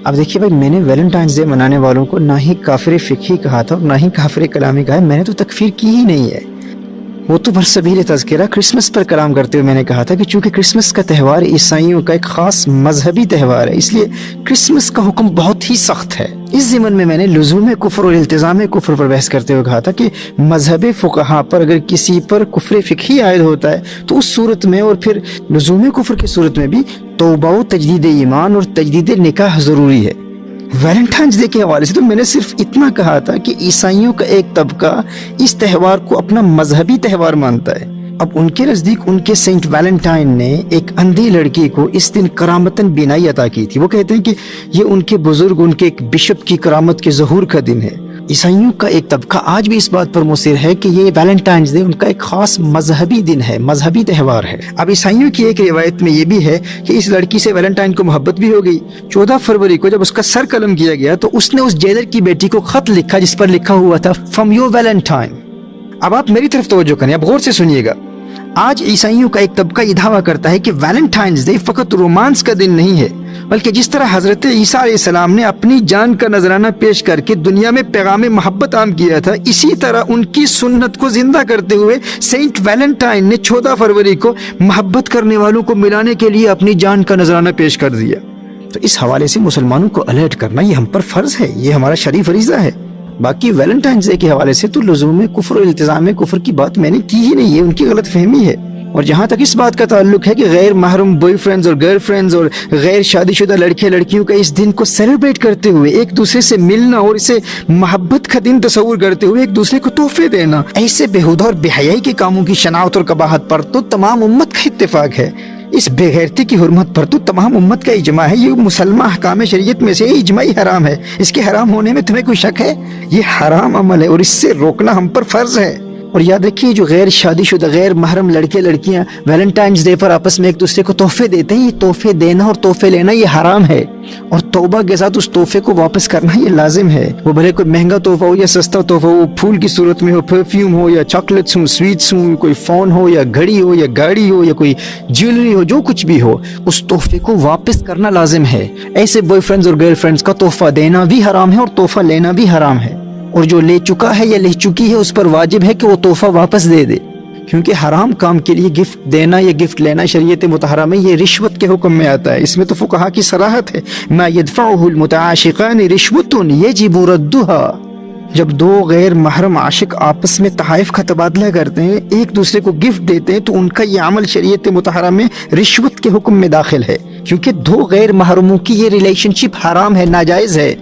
اب دیکھیے بھائی، میں نے ویلنٹائنس ڈے منانے والوں کو نہ ہی کافر فقہی کہا تھا اور نہ ہی کافر کلامی کہا ہے. میں نے تو تکفیر کی ہی نہیں ہے. وہ تو برسبیل تذکرہ کرسمس پر کلام کرتے ہوئے میں نے کہا تھا کہ چونکہ کرسمس کا تہوار عیسائیوں کا ایک خاص مذہبی تہوار ہے، اس لیے کرسمس کا حکم بہت ہی سخت ہے. اس ضمن میں میں نے لزوم کفر اور التزام کفر پر بحث کرتے ہوئے کہا تھا کہ مذہب فقہا پر اگر کسی پر کفر فقہی عائد ہوتا ہے تو اس صورت میں اور پھر لزوم کفر کی صورت میں بھی توبہ و تجدید ایمان اور تجدید نکاح ضروری ہے. ویلنٹائنس ڈے کے حوالے سے تو میں نے صرف اتنا کہا تھا کہ عیسائیوں کا ایک طبقہ اس تہوار کو اپنا مذہبی تہوار مانتا ہے. اب ان کے نزدیک ان کے سینٹ ویلنٹائن نے ایک اندھی لڑکی کو اس دن کرامتاً بینائی عطا کی تھی. وہ کہتے ہیں کہ یہ ان کے بزرگ، ان کے ایک بشپ کی کرامت کے ظہور کا دن ہے. عیسائیوں کا ایک طبقہ آج بھی اس بات پر مصر ہے کہ یہ ویلنٹائنس ڈے ان کا ایک خاص مذہبی دن ہے، مذہبی تہوار ہے. اب عیسائیوں کی ایک روایت میں یہ بھی ہے کہ اس لڑکی سے ویلنٹائن کو محبت بھی ہو گئی. 14 فروری کو جب اس کا سر قلم کیا گیا تو اس نے اس جیلر کی بیٹی کو خط لکھا جس پر لکھا ہوا تھا فرام یور ویلنٹائن. اب آپ میری طرف توجہ کریں، اب غور سے سنیے گا. آج عیسائیوں کا ایک طبقہ یہ دعویٰ کرتا ہے کہ ویلنٹائنس ڈے فقط رومانس کا دن نہیں ہے، بلکہ جس طرح حضرت عیسیٰ علیہ السلام نے اپنی جان کا نذرانہ پیش کر کے دنیا میں پیغام محبت عام کیا تھا، اسی طرح ان کی سنت کو زندہ کرتے ہوئے سینٹ ویلنٹائن نے 14 فروری کو محبت کرنے والوں کو ملانے کے لیے اپنی جان کا نذرانہ پیش کر دیا. تو اس حوالے سے مسلمانوں کو الرٹ کرنا یہ ہم پر فرض ہے، یہ ہمارا شرعی فریضہ ہے. باقی ویلنٹائنس ڈے کے حوالے سے تو لزوم کفر اور التزام کفر کی بات میں نے کی ہی نہیں، یہ ان کی غلط فہمی ہے. اور جہاں تک اس بات کا تعلق ہے کہ غیر محرم بوائے فرینڈز اور گرل فرینڈز اور غیر شادی شدہ لڑکے لڑکیوں کا اس دن کو سیلیبریٹ کرتے ہوئے ایک دوسرے سے ملنا اور اسے محبت کا دن تصور کرتے ہوئے ایک دوسرے کو تحفے دینا، ایسے بےہودہ اور بے حیائی کے کاموں کی شناعت اور قباحت پر تو تمام امت کا اتفاق ہے. اس بے غیرتی کی حرمت پر تو تمام امت کا اجماع ہے. یہ مسلمہ احکام شریعت میں سے اجماعی حرام ہے. اس کے حرام ہونے میں تمہیں کوئی شک ہے؟ یہ حرام عمل ہے اور اس سے روکنا ہم پر فرض ہے. اور یاد رکھیے، جو غیر شادی شدہ غیر محرم لڑکے لڑکیاں ویلنٹائنس ڈے پر آپس میں ایک دوسرے کو تحفے دیتے ہیں، یہ تحفے دینا اور تحفے لینا یہ حرام ہے. اور توبہ کے ساتھ اس تحفے کو واپس کرنا یہ لازم ہے. وہ بھلے کوئی مہنگا تحفہ ہو یا سستا تحفہ ہو، پھول کی صورت میں ہو، پرفیوم ہو یا چاکلیٹس ہوں، سویٹس ہوں، کوئی فون ہو یا گھڑی ہو یا گاڑی ہو یا کوئی جیولری ہو، جو کچھ بھی ہو، اس تحفے کو واپس کرنا لازم ہے. ایسے بوائے فرینڈز اور گرل فرینڈز کا تحفہ دینا بھی حرام ہے اور تحفہ لینا بھی حرام ہے. اور جو لے چکا ہے یا لے چکی ہے اس پر واجب ہے کہ وہ تحفہ واپس دے دے، کیونکہ حرام کام کے لیے گفٹ دینا یا گفٹ لینا شریعت مطہرہ میں یہ رشوت کے حکم میں آتا ہے. اس میں تو فقہا کی صراحت ہے، ما يدفعه المتعاشقان رشوت يجب ردها. جب دو غیر محرم عاشق آپس میں تحائف کا تبادلہ کرتے ہیں، ایک دوسرے کو گفٹ دیتے ہیں، تو ان کا یہ عمل شریعت مطہرہ میں رشوت کے حکم میں داخل ہے، کیونکہ دو غیر محرموں کی یہ ریلیشن شپ حرام ہے، ناجائز ہے.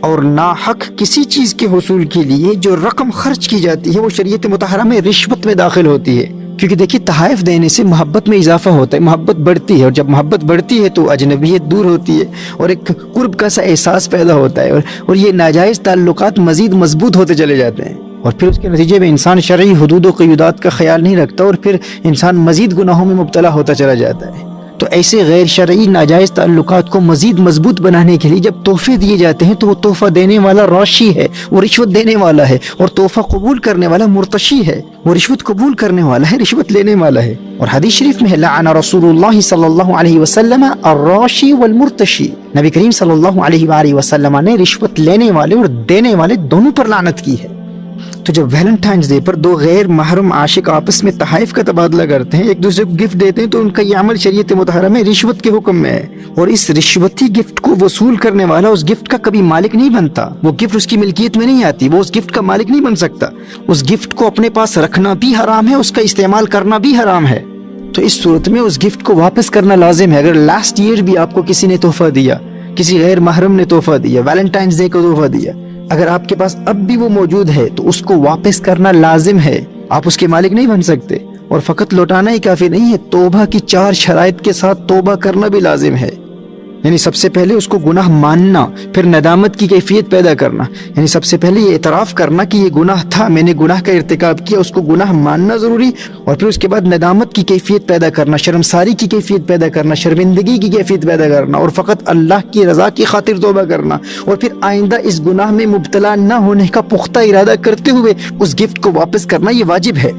اور ناحق کسی چیز کے حصول کے لیے جو رقم خرچ کی جاتی ہے وہ شریعت مطہرہ میں رشوت میں داخل ہوتی ہے. کیونکہ دیکھیے، تحائف دینے سے محبت میں اضافہ ہوتا ہے، محبت بڑھتی ہے، اور جب محبت بڑھتی ہے تو اجنبیت دور ہوتی ہے اور ایک قرب کا سا احساس پیدا ہوتا ہے، اور یہ ناجائز تعلقات مزید مضبوط ہوتے چلے جاتے ہیں. اور پھر اس کے نتیجے میں انسان شرعی حدود و قیودات کا خیال نہیں رکھتا اور پھر انسان مزید گناہوں میں مبتلا ہوتا چلا جاتا ہے. تو ایسے غیر شرعی ناجائز تعلقات کو مزید مضبوط بنانے کے لیے جب تحفے دیے جاتے ہیں تو وہ تحفہ دینے والا راشی ہے، وہ رشوت دینے والا ہے، اور تحفہ قبول کرنے والا مرتشی ہے، وہ رشوت قبول کرنے والا ہے، رشوت لینے والا ہے. اور حدیث شریف میں ہے لعن رسول اللہ صلی اللہ علیہ وسلم الراشی والمرتشی. نبی کریم صلی اللہ علیہ وآلہ وسلم نے رشوت لینے والے اور دینے والے دونوں پر لعنت کی ہے. تو جب ویلنٹائنس ڈے پر دو غیر محرم عاشق آپس میں تحائف کا تبادلہ کرتے ہیں، ایک دوسرے کو گفٹ دیتے ہیں، تو ان کا یہ عمل شریعت مطہرہ میں رشوت کے حکم میں ہے. اور اس رشوتی گفٹ کو وصول کرنے والا اس گفٹ کا کبھی مالک نہیں بنتا، وہ گفٹ اس کی ملکیت میں نہیں آتی، وہ اس گفٹ کا مالک نہیں بن سکتا. اس گفٹ کو اپنے پاس رکھنا بھی حرام ہے، اس کا استعمال کرنا بھی حرام ہے. تو اس صورت میں اس گفٹ کو واپس کرنا لازم ہے. اگر لاسٹ ایئر بھی آپ کو کسی نے تحفہ دیا، کسی غیر محرم نے تحفہ دیا، ویلنٹائنس ڈے کو تحفہ دیا، اگر آپ کے پاس اب بھی وہ موجود ہے تو اس کو واپس کرنا لازم ہے. آپ اس کے مالک نہیں بن سکتے. اور فقط لوٹانا ہی کافی نہیں ہے، توبہ کی 4 شرائط کے ساتھ توبہ کرنا بھی لازم ہے. یعنی سب سے پہلے اس کو گناہ ماننا، پھر ندامت کی کیفیت پیدا کرنا. یعنی سب سے پہلے یہ اعتراف کرنا کہ یہ گناہ تھا، میں نے گناہ کا ارتکاب کیا، اس کو گناہ ماننا ضروری. اور پھر اس کے بعد ندامت کی کیفیت پیدا کرنا، شرمساری کی کیفیت پیدا کرنا، شرمندگی کی کیفیت پیدا کرنا، اور فقط اللہ کی رضا کی خاطر توبہ کرنا. اور پھر آئندہ اس گناہ میں مبتلا نہ ہونے کا پختہ ارادہ کرتے ہوئے اس گفٹ کو واپس کرنا یہ واجب ہے.